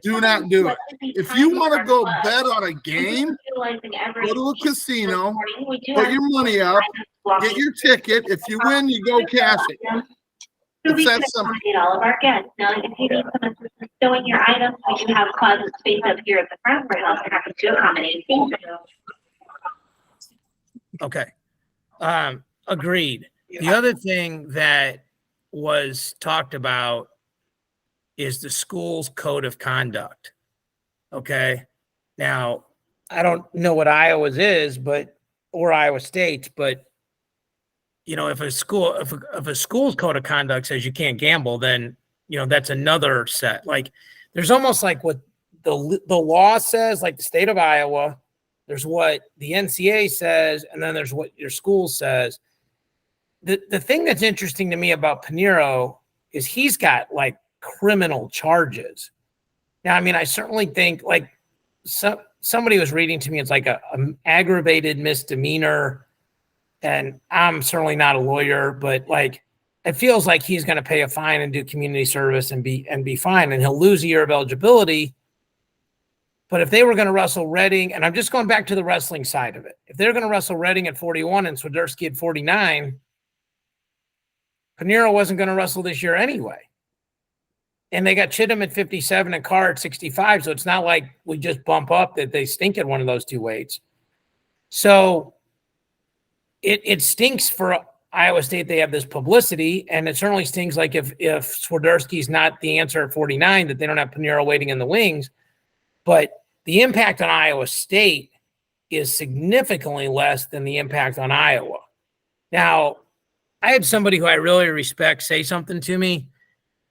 Do not do it. If you want to go bet on a game, go to a casino, put your money up, get your ticket. If you win, you go cash it. So we can accommodate all of our guests. Now, if you need some assistance stowing your items, we do have closet space up here at the front. We're also happy to accommodate. okay. Agreed. The other thing that was talked about is the school's code of conduct. Okay. Now, I don't know what Iowa's is, or Iowa State's, but if a school's code of conduct says you can't gamble, then that's another set. Like there's almost like what the law says, like the state of Iowa. There's what the NCAA says, and then there's what your school says. The thing that's interesting to me about Pinheiro is he's got like criminal charges. Now, I mean, I certainly think like somebody was reading to me, it's like an aggravated misdemeanor. And I'm certainly not a lawyer, but like it feels like he's going to pay a fine and do community service and be fine, and he'll lose a year of eligibility. But if they were going to wrestle Reading, and I'm just going back to the wrestling side of it, if they're going to wrestle Reading at 41 and Swiderski at 49, Pinheiro wasn't going to wrestle this year anyway. And they got Chittum at 57 and Carr at 65, so it's not like we just bump up that they stink at one of those two weights. So it stinks for Iowa State. They have this publicity, and it certainly stings like if Swiderski's not the answer at 49, that they don't have Pinheiro waiting in the wings. But the impact on Iowa State is significantly less than the impact on Iowa. Now, I had somebody who I really respect say something to me,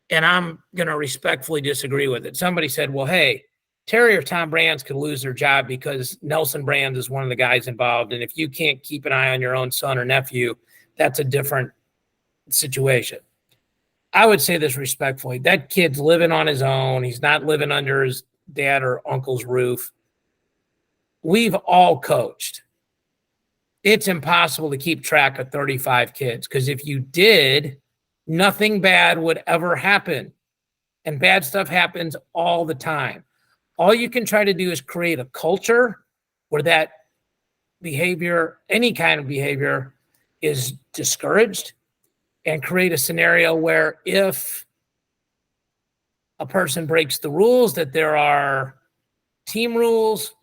and I'm going to respectfully disagree with it. Somebody said, well, hey, Terry or Tom Brands could lose their job because Nelson Brands is one of the guys involved. And if you can't keep an eye on your own son or nephew, that's a different situation. I would say this respectfully. That kid's living on his own. He's not living under his dad or uncle's roof. We've all coached. It's impossible to keep track of 35 kids because if you did, nothing bad would ever happen. And bad stuff happens all the time. All you can try to do is create a culture where that behavior, any kind of behavior, is discouraged, and create a scenario where if a person breaks the rules, that there are team rules.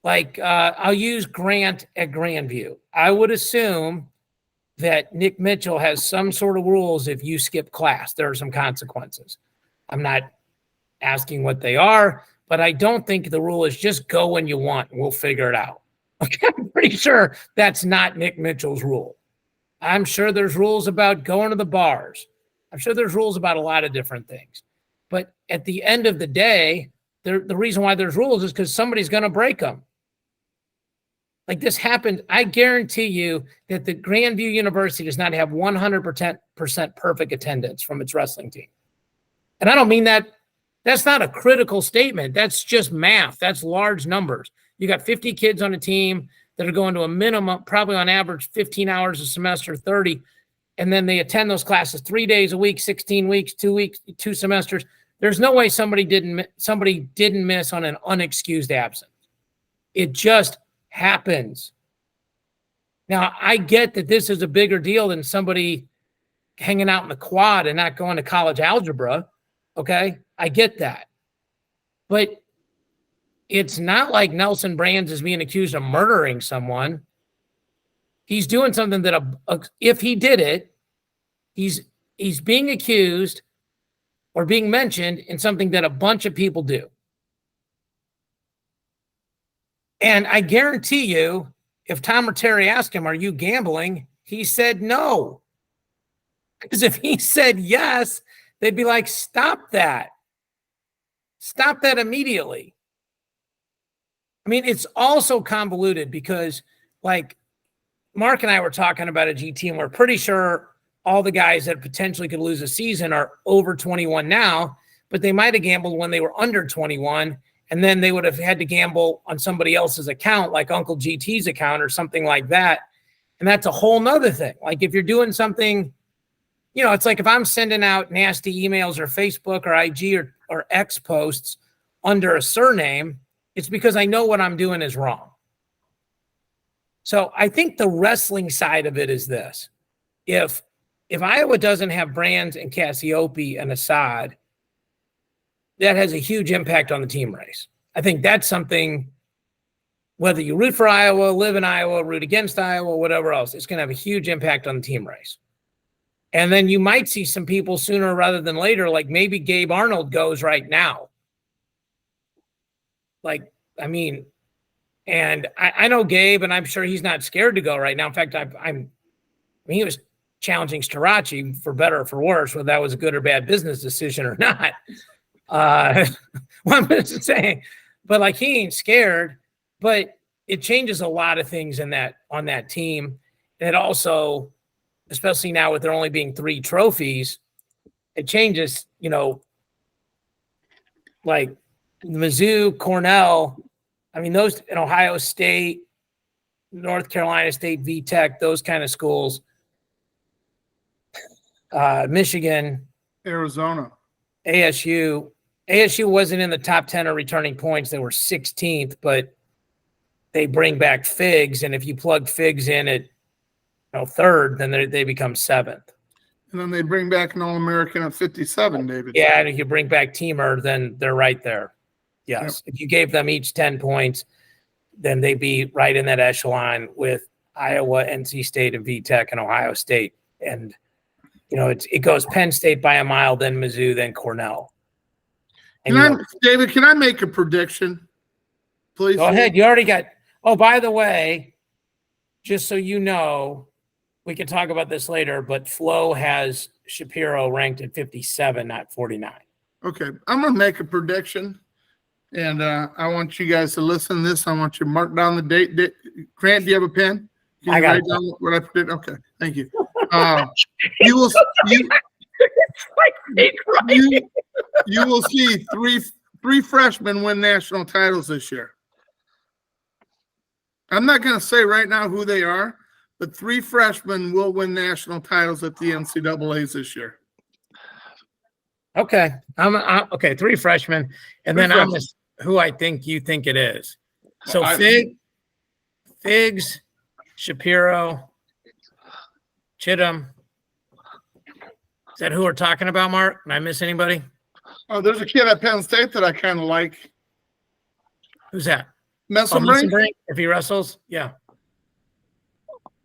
Like I'll use Grant at Grandview. I would assume that Nick Mitchell has some sort of rules. If you skip class, there are some consequences. I'm not asking what they are, but I don't think the rule is just go when you want. And we'll figure it out. Okay, I'm pretty sure that's not Nick Mitchell's rule. I'm sure there's rules about going to the bars. I'm sure there's rules about a lot of different things. But at the end of the day, the reason why there's rules is because somebody's going to break them. Like this happened. I guarantee you that the Grandview University does not have 100% perfect attendance from its wrestling team. And I don't mean that. That's not a critical statement. That's just math. That's large numbers. You got 50 kids on a team that are going to a minimum, probably on average, 15 hours a semester, 30. And then they attend those classes 3 days a week, 16 weeks, 2 semesters. There's no way somebody didn't miss on an unexcused absence. It just happens. Now, I get that this is a bigger deal than somebody hanging out in the quad and not going to college algebra. Okay, I get that. But it's not like Nelson Brands is being accused of murdering someone. He's doing something that, if he did it, he's being accused or being mentioned in something that a bunch of people do. And I guarantee you, if Tom or Terry asked him, are you gambling? He said no. Because if he said yes, they'd be like, stop that. Stop that immediately. I mean, it's also convoluted because, like, Mark and I were talking about a GT, and we're pretty sure all the guys that potentially could lose a season are over 21 now, but they might have gambled when they were under 21, and then they would have had to gamble on somebody else's account, like Uncle GT's account or something like that. And that's a whole nother thing. Like if you're doing something, you know, it's like if I'm sending out nasty emails or Facebook or IG or X posts under a surname, it's because I know what I'm doing is wrong. So I think the wrestling side of it is this. If Iowa doesn't have Brands and Cassiope and Assad, that has a huge impact on the team race. I think that's something, whether you root for Iowa, live in Iowa, root against Iowa, whatever else, it's going to have a huge impact on the team race. And then you might see some people sooner rather than later, like maybe Gabe Arnold goes right now. Like, I mean, and I know Gabe, and I'm sure he's not scared to go right now. In fact, he was challenging Starachi for better or for worse, whether that was a good or bad business decision or not. Well, I'm just saying, but like he ain't scared. But it changes a lot of things on that team. And it also, especially now with there only being 3 trophies, it changes, you know, like Mizzou, Cornell. I mean, those in Ohio State, North Carolina State, VTech, those kind of schools, Michigan, Arizona, ASU. ASU wasn't in the top 10 of returning points. They were 16th, but they bring back Figs. And if you plug Figs in at 3rd, then they become 7th. And then they bring back an All-American at 57, David. Yeah, and if you bring back Teamer, then they're right there. Yes. Yep. If you gave them each 10 points, then they'd be right in that echelon with Iowa, NC State, and VTech, and Ohio State. And, you know, it goes Penn State by a mile, then Mizzou, then Cornell. And David, can I make a prediction, please? Go ahead. You already got – oh, by the way, just so you know, we can talk about this later, but Flo has Shapiro ranked at 57, not 49. Okay. I'm going to make a prediction. And I want you guys to listen to this. I want you to mark down the date. Grant, do you have a pen? Can I got write down what I predicted? Okay, thank you. You will see three freshmen win national titles this year. I'm not going to say right now who they are, but 3 freshmen will win national titles at the NCAAs this year. Okay. Okay. 3 freshmen. And Three then I'm freshmen. just who I think you think it is. So Figs, Shapiro, Chittum. Is that who we're talking about, Mark? Did I miss anybody? Oh, there's a kid at Penn State that I kind of like. Who's that? Messenbrink. Messenbrink, if he wrestles, yeah.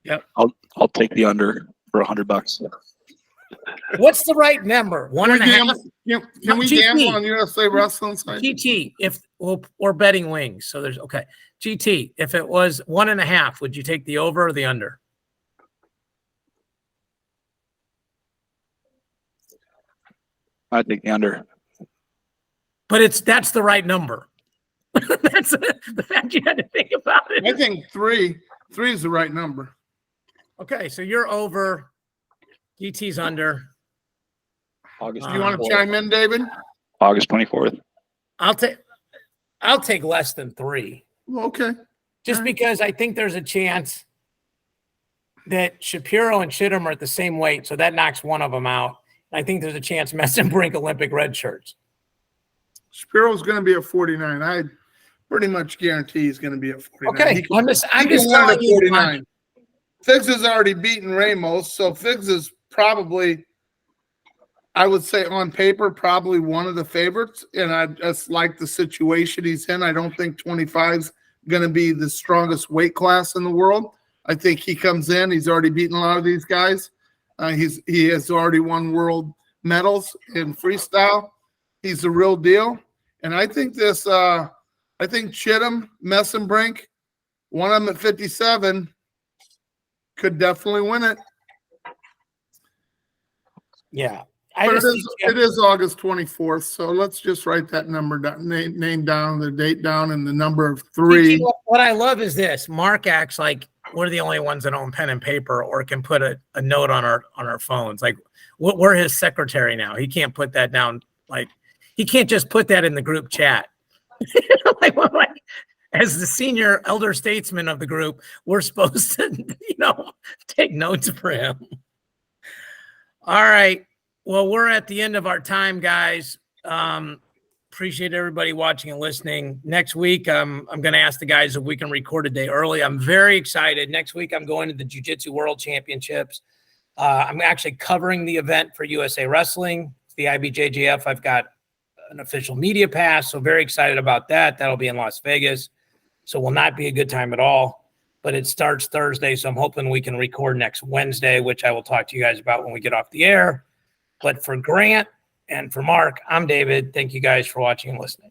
Yep. I'll take the under for $100. What's the right number? 1.5. Can we GT. gamble on USA Wrestling site? GT, if we're betting wings, so there's okay. GT, if it was 1.5, would you take the over or the under? I'd take the under. But that's the right number. That's the fact you had to think about it. I think 3 is the right number. Okay, so you're over. GT's under. August. You want to chime in, David? August 24th. I'll take less than 3. Okay. Just because I think there's a chance that Shapiro and Chittum are at the same weight, so that knocks one of them out. I think there's a chance Messenbrink Olympic red shirts. Shapiro's going to be at 49. I pretty much guarantee he's going to be at 49. Okay, I'm just telling telling you. 49. Figs has already beaten Ramos, so Figs is probably, I would say on paper, probably one of the favorites. And I just like the situation he's in. I don't think 25 is going to be the strongest weight class in the world. I think he comes in. He's already beaten a lot of these guys. He has already won world medals in freestyle. He's the real deal. And I think I think Chittum, Messenbrink, one of them at 57, could definitely win it. Yeah. But it is August 24th, so let's just write that number down, name down, the date down, and the number of 3. What I love is this. Mark acts like we're the only ones that own pen and paper or can put a note on our phones. Like we're his secretary now. He can't put that down. Like he can't just put that in the group chat. like, as the senior elder statesman of the group, we're supposed to, take notes for him. All right. Well, we're at the end of our time, guys. Appreciate everybody watching and listening. Next week, I'm going to ask the guys if we can record a day early. I'm very excited. Next week, I'm going to the Jiu-Jitsu World Championships. I'm actually covering the event for USA Wrestling, the IBJJF. I've got an official media pass, so very excited about that. That'll be in Las Vegas, so will not be a good time at all. But it starts Thursday, so I'm hoping we can record next Wednesday, which I will talk to you guys about when we get off the air. But for Grant and for Mark, I'm David. Thank you guys for watching and listening.